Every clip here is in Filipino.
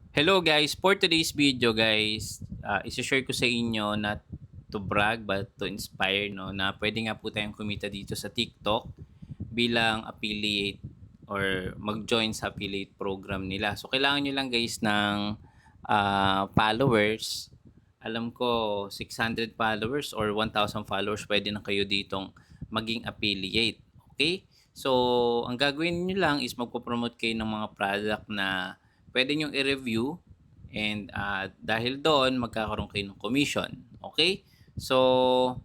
Hello guys, for today's video guys, isi-share ko sa inyo not to brag but to inspire no na pwede nga po tayong kumita dito sa TikTok bilang affiliate or mag-join sa affiliate program nila. So kailangan nyo lang guys ng followers. Alam ko 600 followers or 1,000 followers pwede na kayo ditong maging affiliate. Okay? So ang gagawin nyo lang is magpo-promote kayo ng mga product na pwede nyo i-review and dahil doon magkakaroon kayo ng commission. Okay? So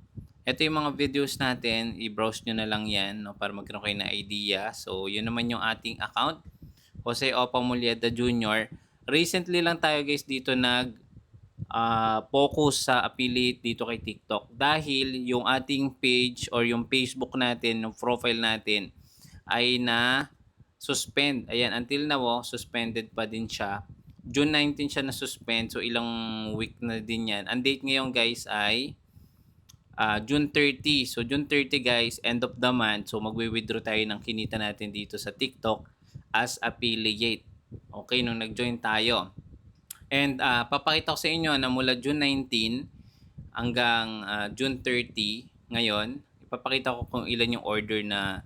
ito yung mga videos natin, i-browse nyo na lang yan no, para magkaroon kayo ng idea. So, yun naman yung ating account, Jose Opa Mulieda Jr. Recently lang tayo guys dito focus sa affiliate dito kay TikTok dahil yung ating page or yung Facebook natin, yung profile natin ay na suspend. Ayan, until now, suspended pa din siya. June 19 siya na-suspend, so ilang week na din yan. Ang date ngayon guys ay June 30. So June 30 guys, end of the month. So magwi-withdraw tayo ng kinita natin dito sa TikTok as affiliate. Okay, nung nag-join tayo. And papakita ko sa inyo na mula June 19 hanggang June 30 ngayon, ipapakita ko kung ilan yung order na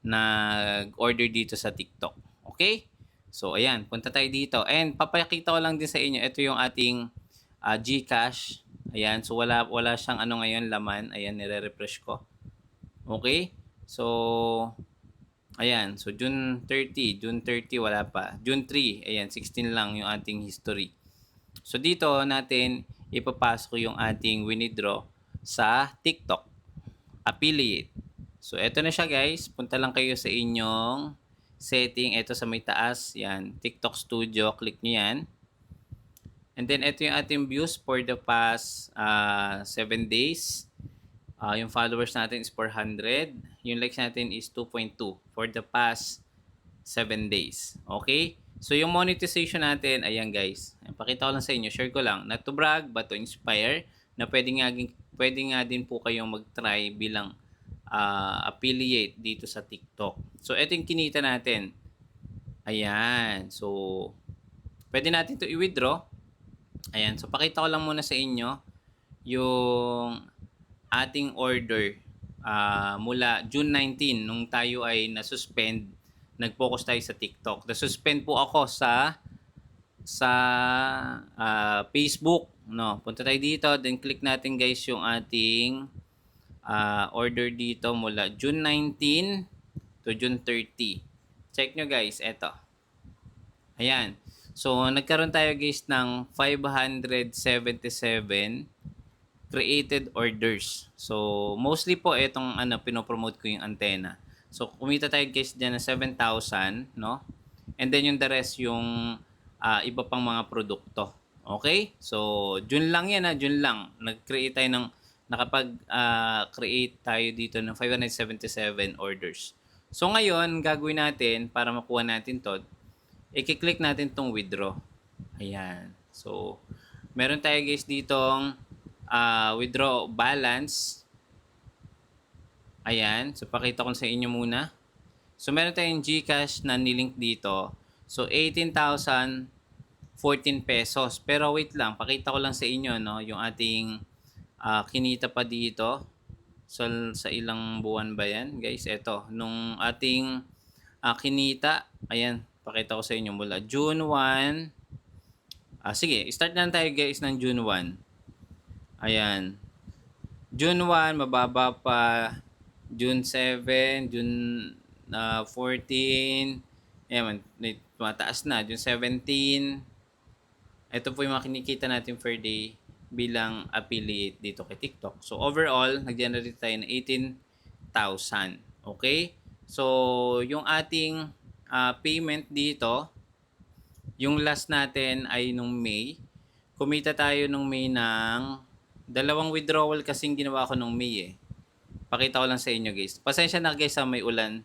nag-order dito sa TikTok. Okay? So ayan, punta tayo dito. And papakita ko lang din sa inyo, ito yung ating GCash. Ayan, so wala siyang ano ngayon laman. Ayan, nire-refresh ko. Okay? So ayan, so June 30 wala pa. June 3, ayan, 16 lang yung ating history. So dito natin ipapasok yung ating withdraw sa TikTok affiliate. So eto na siya guys, punta lang kayo sa inyong setting, ito sa may taas, yan, TikTok Studio, click nyo yan. And then, ito yung ating views for the past 7 days. Yung followers natin is 400. Yung likes natin is 2.2 for the past 7 days. Okay? So, yung monetization natin, ayan guys. Pakita ko lang sa inyo, share ko lang. Not to brag, but to inspire, na pwede nga din po kayong mag-try bilang affiliate dito sa TikTok. So, ito yung kinita natin. Ayan. So, pwede natin to i-withdraw. Ayan, so pakita ko lang muna sa inyo yung ating order mula June 19 nung tayo ay na-suspend, nag-focus tayo sa TikTok. Na-suspend po ako sa Facebook, no. Punta tayo dito, then click natin guys yung ating order dito mula June 19 to June 30. Check nyo guys, eto. Ayan. So, nagkaroon tayo guys ng 577 created orders. So, mostly po itong pinopromote ko yung antenna. So, kumita tayo guys dyan ng 7,000, no? And then yung the rest yung iba pang mga produkto. Okay? So, June lang yan June lang. Nag-create tayo nakapag-create tayo dito ng 577 orders. So, ngayon, gagawin natin para makuha natin to, i-click natin tong withdraw. Ayan. So, meron tayo guys ditong withdraw balance. Ayan. So, pakita ko sa inyo muna. So, meron tayong GCash na nilink dito. So, 18,014 pesos. Pero wait lang, pakita ko lang sa inyo no, yung ating kinita pa dito. So, sa ilang buwan ba yan? Guys, eto. Nung ating kinita, ayan, pakita ko sa inyo mula June 1. Sige, start na tayo guys ng June 1. Ayan. June 1, mababa pa. June 7, June 14. Ayan, mataas na. June 17. Ito po yung mga kinikita natin per day bilang affiliate dito kay TikTok. So, overall, nag-generate tayo ng 18,000. Okay? So, yung ating payment dito, yung last natin ay nung May. Kumita tayo nung May ng dalawang withdrawal kasing ginawa ko nung May eh. Pakita ko lang sa inyo guys. Pasensya na guys sa may ulan.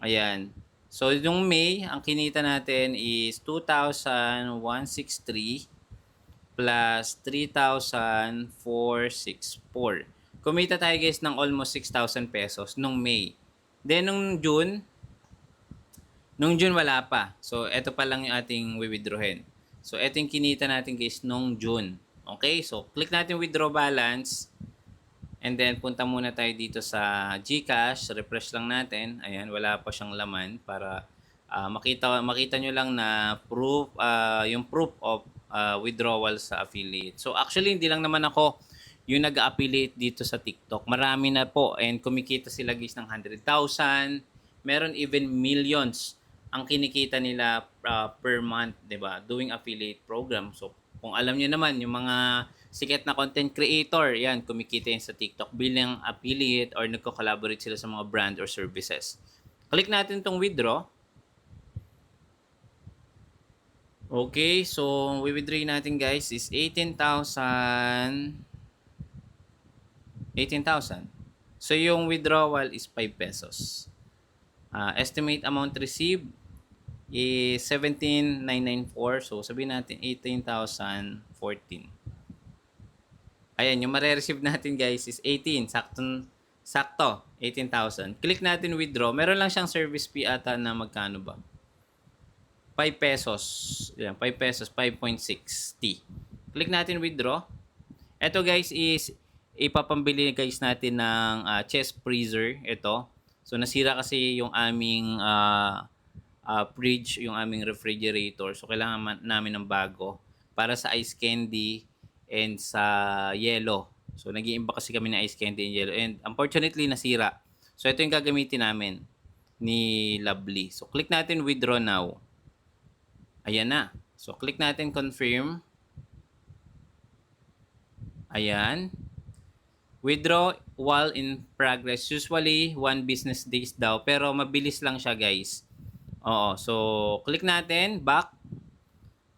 Ayan. So, yung May, ang kinita natin is 2,163 plus 3,464. Kumita tayo guys ng almost 6,000 pesos nung May. Then, nung June wala pa. So, eto pa lang yung ating withdrawin. So, ito yung kinita natin guys nung June. Okay? So, click natin withdraw balance. And then, punta muna tayo dito sa GCash. Refresh lang natin. Ayan, wala pa siyang laman para makita nyo lang na yung proof of withdrawal sa affiliate. So, actually, hindi lang naman ako yung nag-affiliate dito sa TikTok. Marami na po. And kumikita sila guys ng 100,000. Meron even millions ang kinikita nila per month, 'di ba? Doing affiliate program. So, kung alam niyo naman yung mga sikat na content creator, yan, kumikita yan sa TikTok bilang affiliate or nagko-collaborate sila sa mga brand or services. Click natin tong withdraw. Okay, so withdraw natin guys is 18,000. So yung withdrawal is 5 pesos. Estimate amount received is 17,994. So sabihin natin 18,014. Ayan, yung mare-receive natin guys is 18. Sakto, 18,000. Click natin withdraw. Meron lang siyang service fee ata na magkano ba? 5 pesos. Yan, 5 pesos, 5.60. Click natin withdraw. Ito guys is ipapambili guys natin ng chest freezer. Ito. So nasira kasi yung aming fridge, yung aming refrigerator. So kailangan namin ng bago para sa ice candy and sa yellow. So nag-iimba kasi kami ng ice candy and yellow. And unfortunately nasira. So ito yung gagamitin namin ni Lovely. So click natin withdraw now. Ayan na. So, click natin confirm. Ayan. Withdraw while in progress. Usually, 1 business days daw. Pero, mabilis lang siya, guys. Oo. So, click natin. Back.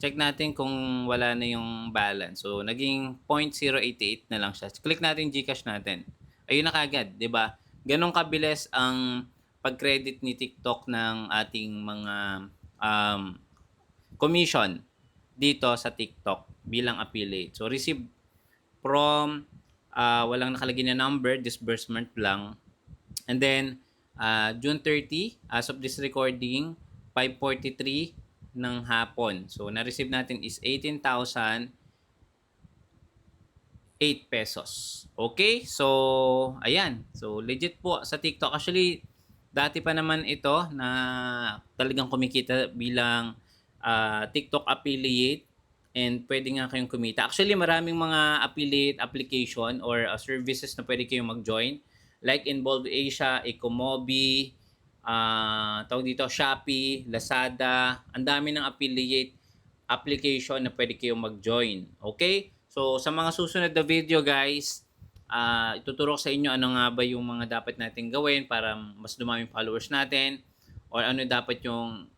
Check natin kung wala na yung balance. So, naging 0.088 na lang siya. Click natin GCash natin. Ayun na kagad. 'Di ba? Ganong kabilis ang pag-credit ni TikTok ng ating mga commission dito sa TikTok bilang affiliate. So, receive from walang nakalagay na number, disbursement lang. And then, June 30, as of this recording, 5:43 ng hapon. So, na-receive natin is 18,008 pesos. Okay? So, ayan. So, legit po sa TikTok. Actually, dati pa naman ito na talagang kumikita bilang TikTok affiliate and pwede nga kayong kumita. Actually, maraming mga affiliate application or services na pwede kayong mag-join. Like Involve Asia, Ecomobi, tawag dito, Shopee, Lazada. Ang dami ng affiliate application na pwede kayong mag-join. Okay? So, sa mga susunod na video guys, ituturo ko sa inyo ano nga ba yung mga dapat natin gawin para mas dumaming followers natin or ano dapat yung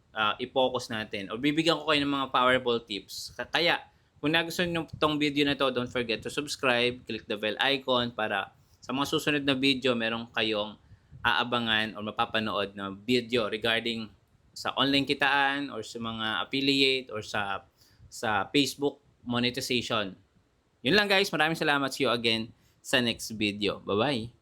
i-focus natin. O bibigyan ko kayo ng mga powerful tips. Kaya, kung nagustuhan nyo itong video na to, don't forget to subscribe, click the bell icon para sa mga susunod na video, meron kayong aabangan o mapapanood na video regarding sa online kitaan or sa mga affiliate or sa Facebook monetization. Yun lang guys. Maraming salamat. See you again sa next video. Bye-bye.